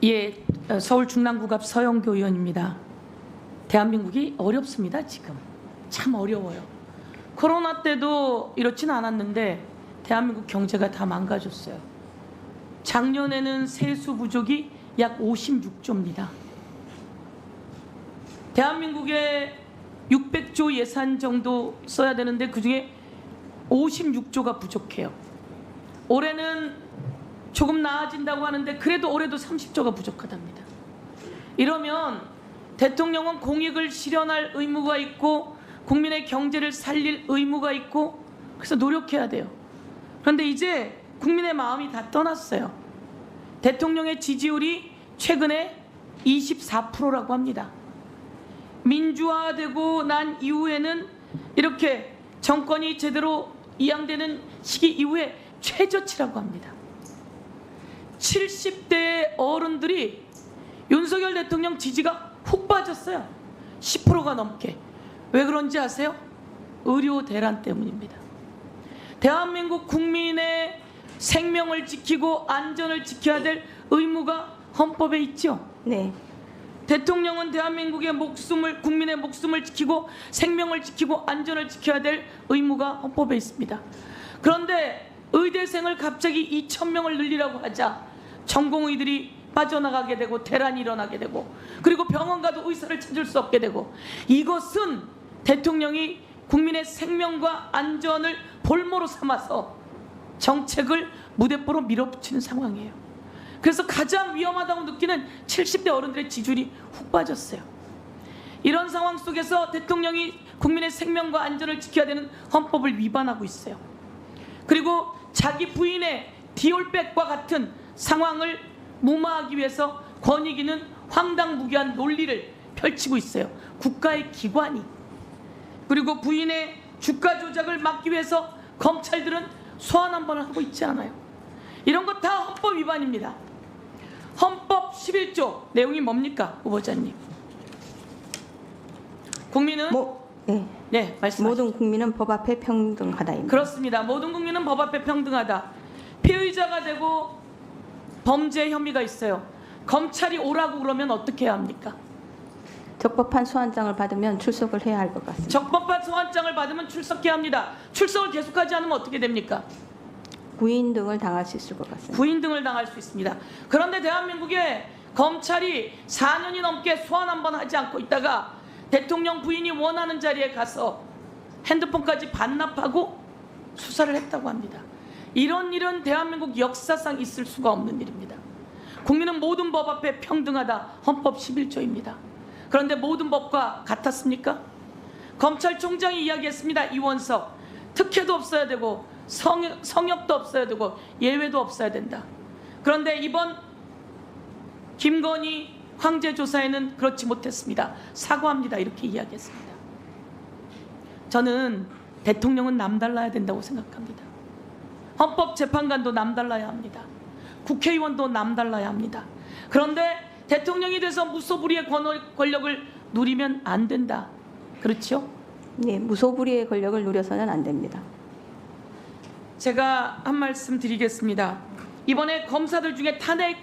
예, 서울 중랑구갑 서영교 의원입니다. 대한민국이 어렵습니다. 지금 참 어려워요. 코로나 때도 이렇지는 않았는데 대한민국 경제가 다 망가졌어요. 작년에는 세수 부족이 약 56조입니다. 대한민국에 600조 예산 정도 써야 되는데 그중에 56조가 부족해요. 올해는 조금 나아진다고 하는데 그래도 올해도 30조가 부족하답니다. 이러면 대통령은 공익을 실현할 의무가 있고 국민의 경제를 살릴 의무가 있고 그래서 노력해야 돼요. 그런데 이제 국민의 마음이 다 떠났어요. 대통령의 지지율이 최근에 24%라고 합니다. 민주화되고 난 이후에는 이렇게 정권이 제대로 이양되는 시기 이후에 최저치라고 합니다. 70대 어른들이 윤석열 대통령 지지가 훅 빠졌어요. 10%가 넘게. 왜 그런지 아세요? 의료 대란 때문입니다. 대한민국 국민의 생명을 지키고 안전을 지켜야 될 의무가 헌법에 있죠. 네. 대통령은 대한민국의 목숨을, 국민의 목숨을 지키고 생명을 지키고 안전을 지켜야 될 의무가 헌법에 있습니다. 그런데 의대생을 갑자기 2,000명을 늘리라고 하자 전공의들이 빠져나가게 되고 대란이 일어나게 되고 그리고 병원 가도 의사를 찾을 수 없게 되고 이것은 대통령이 국민의 생명과 안전을 볼모로 삼아서 정책을 무대뽀로 밀어붙이는 상황이에요. 그래서 가장 위험하다고 느끼는 70대 어른들의 지지율이 훅 빠졌어요. 이런 상황 속에서 대통령이 국민의 생명과 안전을 지켜야 되는 헌법을 위반하고 있어요. 그리고 자기 부인의 디올백과 같은 상황을 무마하기 위해서 권익위는 황당무계한 논리를 펼치고 있어요. 국가의 기관이. 그리고 부인의 주가 조작을 막기 위해서 검찰들은 소환 한 번을 하고 있지 않아요. 이런 거 다 헌법 위반입니다. 헌법 11조 내용이 뭡니까, 후보자님? 국민은 네, 말씀하시죠. 모든 국민은 법 앞에 평등하다입니다. 그렇습니다. 모든 국민은 법 앞에 평등하다. 피의자가 되고 범죄 혐의가 있어요. 검찰이 오라고 그러면 어떻게 해야 합니까? 적법한 소환장을 받으면 출석을 해야 할 것 같습니다. 적법한 소환장을 받으면 출석해야 합니다. 출석을 계속하지 않으면 어떻게 됩니까? 구인 등을 당할 수 있을 것 같습니다. 구인 등을 당할 수 있습니다. 그런데 대한민국에 검찰이 4년이 넘게 소환 한 번 하지 않고 있다가 대통령 부인이 원하는 자리에 가서 핸드폰까지 반납하고 수사를 했다고 합니다. 이런 일은 대한민국 역사상 있을 수가 없는 일입니다. 국민은 모든 법 앞에 평등하다. 헌법 11조입니다. 그런데 모든 법과 같았습니까? 검찰총장이 이야기했습니다. 이원석. 특혜도 없어야 되고 성역도 없어야 되고 예외도 없어야 된다. 그런데 이번 김건희 황제 조사에는 그렇지 못했습니다. 사과합니다. 이렇게 이야기했습니다. 저는 대통령은 남달라야 된다고 생각합니다. 헌법재판관도 남달라야 합니다. 국회의원도 남달라야 합니다. 그런데 대통령이 돼서 무소불위의 권력을 누리면 안 된다. 그렇죠? 네, 무소불위의 권력을 누려서는 안 됩니다. 제가 한 말씀 드리겠습니다. 이번에 검사들 중에 탄핵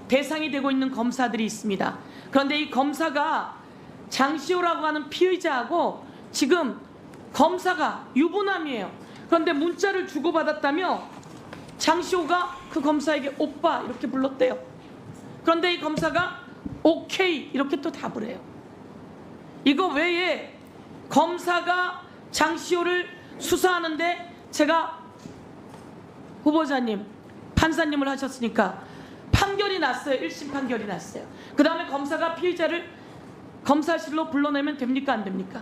대상이 되고 있는 검사들이 있습니다. 그런데 이 검사가 장시호라고 하는 피의자하고 지금 검사가 유부남이에요. 그런데 문자를 주고받았다며 장시호가 그 검사에게 오빠 이렇게 불렀대요. 그런데 이 검사가 오케이 이렇게 또 답을 해요. 이거 외에 검사가 장시호를 수사하는데 제가 후보자님, 판사님을 하셨으니까 판결이 났어요. 1심 판결이 났어요. 그 다음에 검사가 피의자를 검사실로 불러내면 됩니까? 안 됩니까?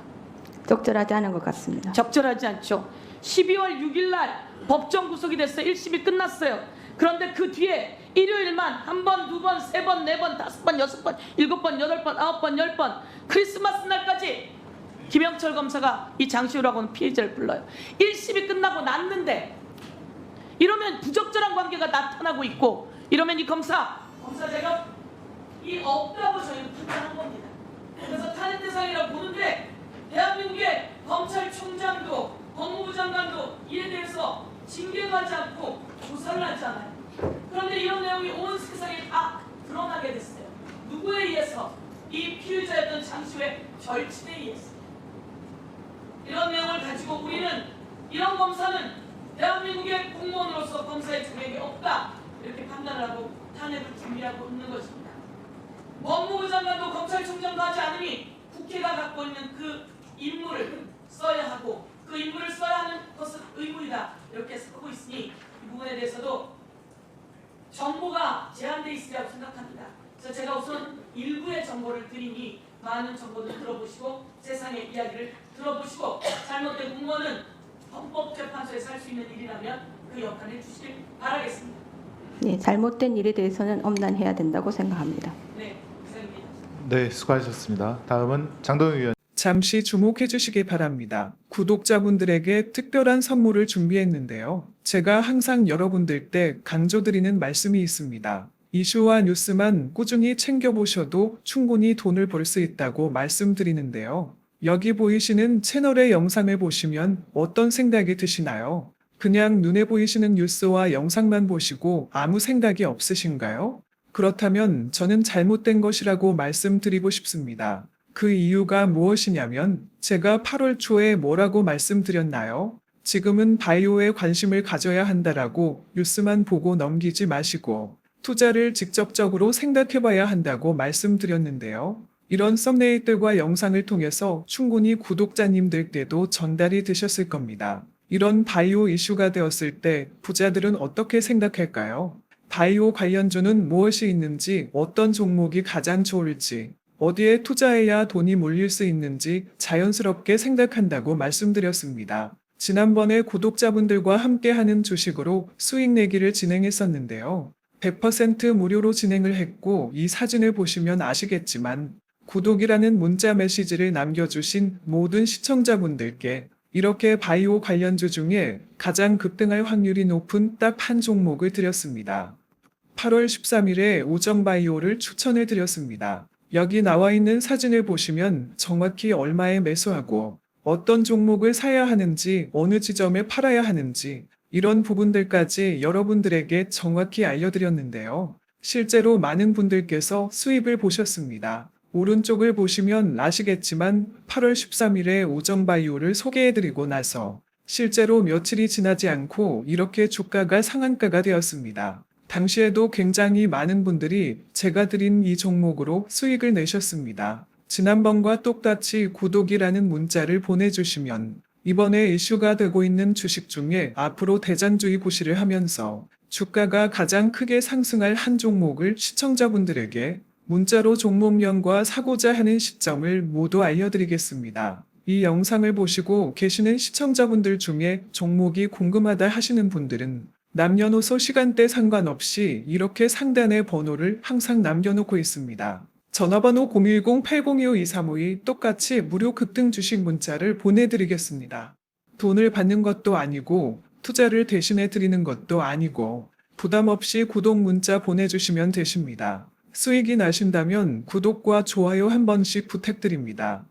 적절하지 않은 것 같습니다. 적절하지 않죠. 12월 6일 날 법정 구속이 됐어요. 1심이 끝났어요. 그런데 그 뒤에 일요일만 한 번, 두 번, 세 번, 네 번, 다섯 번, 여섯 번, 일곱 번, 여덟 번, 아홉 번, 열 번 크리스마스 날까지 김영철 검사가 이 장시호라고 하는 피해자를 불러요. 1심이 끝나고 났는데 이러면 부적절한 관계가 나타나고 있고 이러면 이 검사 자격이 없다고 저희는 판단한 겁니다. 그래서 탄핵 대상이라고 보는데 대한민국의 검찰총장도 법무부 장관도 이에 대해서 징계도 하지 않고 조사를 하지 않아요. 그런데 이런 내용이 온 세상에 다 드러나게 됐습니다. 잠시 후에 절친에 의했습니다. 이런 내용을 가지고 우리는 이런 검사는 대한민국의 공무원으로서 검사의 자격이 없다 이렇게 판단을 하고 탄핵을 준비하고 있는 것입니다. 법무부 장관도 검찰총장도 하지 않으니 국회가 갖고 있는 그 임무를 써야 하고 그 임무를 써야 하는 것은 의무이다 이렇게 쓰고 있으니 이 부분에 대해서도 정보가 제한되어 있으리라고 생각합니다. 그래서 제가 우선 일부의 정보를 드리니 많은 정보들 들어보시고 세상의 이야기를 들어보시고 잘못된 공무원은 헌법재판소에서 할 수 있는 일이라면 그 역할을 해주시길 바라겠습니다. 네, 잘못된 일에 대해서는 엄단해야 된다고 생각합니다. 네, 이상입니다. 네, 수고하셨습니다. 다음은 장동윤 의원. 잠시 주목해 주시기 바랍니다. 구독자분들에게 특별한 선물을 준비했는데요. 제가 항상 여러분들 때 강조드리는 말씀이 있습니다. 이슈와 뉴스만 꾸준히 챙겨보셔도 충분히 돈을 벌 수 있다고 말씀드리는데요. 여기 보이시는 채널의 영상을 보시면 어떤 생각이 드시나요? 그냥 눈에 보이시는 뉴스와 영상만 보시고 아무 생각이 없으신가요? 그렇다면 저는 잘못된 것이라고 말씀드리고 싶습니다. 그 이유가 무엇이냐면 제가 8월 초에 뭐라고 말씀드렸나요? 지금은 바이오에 관심을 가져야 한다라고 뉴스만 보고 넘기지 마시고 투자를 직접적으로 생각해봐야 한다고 말씀드렸는데요. 이런 썸네일들과 영상을 통해서 충분히 구독자님들께도 전달이 되셨을 겁니다. 이런 바이오 이슈가 되었을 때 부자들은 어떻게 생각할까요? 바이오 관련주는 무엇이 있는지, 어떤 종목이 가장 좋을지, 어디에 투자해야 돈이 몰릴 수 있는지 자연스럽게 생각한다고 말씀드렸습니다. 지난번에 구독자분들과 함께하는 주식으로 수익 내기를 진행했었는데요. 100% 무료로 진행을 했고 이 사진을 보시면 아시겠지만 구독이라는 문자 메시지를 남겨주신 모든 시청자분들께 이렇게 바이오 관련주 중에 가장 급등할 확률이 높은 딱 한 종목을 드렸습니다. 8월 13일에 오정바이오를 추천해 드렸습니다. 여기 나와 있는 사진을 보시면 정확히 얼마에 매수하고 어떤 종목을 사야 하는지 어느 지점에 팔아야 하는지 이런 부분들까지 여러분들에게 정확히 알려드렸는데요. 실제로 많은 분들께서 수입을 보셨습니다. 오른쪽을 보시면 아시겠지만 8월 13일에 오정바이오를 소개해드리고 나서 실제로 며칠이 지나지 않고 이렇게 주가가 상한가가 되었습니다. 당시에도 굉장히 많은 분들이 제가 드린 이 종목으로 수익을 내셨습니다. 지난번과 똑같이 구독이라는 문자를 보내주시면 이번에 이슈가 되고 있는 주식 중에 앞으로 대장주의 고시를 하면서 주가가 가장 크게 상승할 한 종목을 시청자분들에게 문자로 종목명과 사고자 하는 시점을 모두 알려드리겠습니다. 이 영상을 보시고 계시는 시청자분들 중에 종목이 궁금하다 하시는 분들은 남녀노소 시간대 상관없이 이렇게 상단에 번호를 항상 남겨놓고 있습니다. 전화번호 010-8025-2352 똑같이 무료 급등 주식 문자를 보내드리겠습니다. 돈을 받는 것도 아니고 투자를 대신해 드리는 것도 아니고 부담 없이 구독 문자 보내주시면 되십니다. 수익이 나신다면 구독과 좋아요 한 번씩 부탁드립니다.